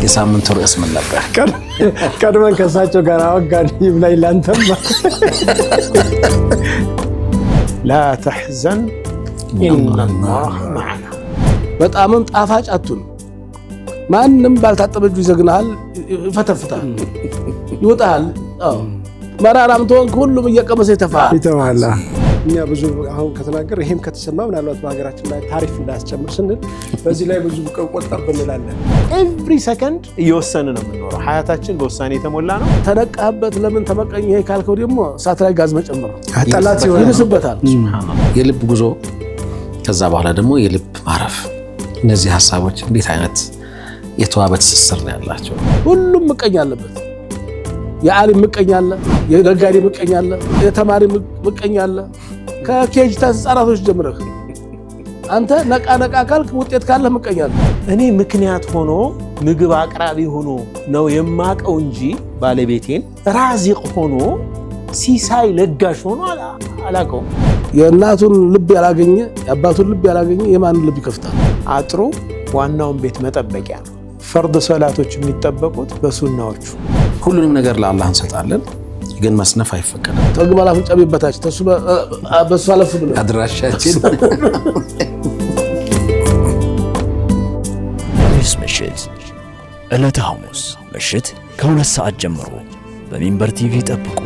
የሳምንቱ ርዕስ ምን ነበር? ቀድመን ከሳቸው ጋር አወጋን ይብላኝ ላንተም لا تحزن إن الله معنا በጣምም ጣፋጭ አቱን ማንንም ባልታጠበጁ ይዘግናል ይፈተፍታል ይወጣል መራራም ተወን ሁሉም እየቀመሰ ይተፋል እኛ ብዙ አሁን ከተናገር ይሄም ከተሰማ ምናልባት በሀገራችን ላይ ታሪፍ እንዳያስጨምር ስንል በዚህ ላይ ብዙ ቆጣብ እንላለን every second እየወሰነ ነው የምንኖረው ሀያታችን በውሳኔ የተሞላ ነው ተነቃበት ለምን ተመቀኝ ይሄ ካልከው ደግሞ ሳት ላይ ጋዝ መጨመር አጣላት ይልስበታል ሱብሃንአላህ የልብ ጉዞ ከዛ በኋላ ደግሞ የልብ ማረፍ እነዚህ ሐሳቦች እንዴት አይነት የተዋበ ትስስር ነው ያላቸው ሁሉም ምቀኛ አለበት የዓለም ምቀኛ አለ የነጋዴ ምቀኛ አለ የተማሪ ምቀኛ አለ ከኬጅ ተጻራቶች ጀምረህ አንተ ነቃ ካልክ ውጤት ካለ ምቀኛ አለ እኔ ምክንያት ሆኖ ምግብ አቅራቢ ሆኖ ነው የማቀው እንጂ ባለቤቴን ራዚቅ ሆኖ ሲሳይ ለጋሽ ሆኖ አላቀው የእናቱን ልብ ያላገኘ የአባቱን ልብ ያላገኘ የማንን ልብ ይከፍታል አጥሩ ዋናውን ቤት መጠበቂያ ነው ፈርድ ሶላቶች የሚጠበቁት በሱናዎቹ ሁሉንም ነገር ለአላህ እንሰጣለን ግን መስነፍ አይፈቀድም ተግባላ ፍንጫ ቢበታች ተሱ በሱ አለፍ ብሎ አድራሻችን ምሽት ዕለተ ሐሙስ ምሽት ከ2 ሰዓት ጀምሮ በሚንበር ቲቪ ጠብቁ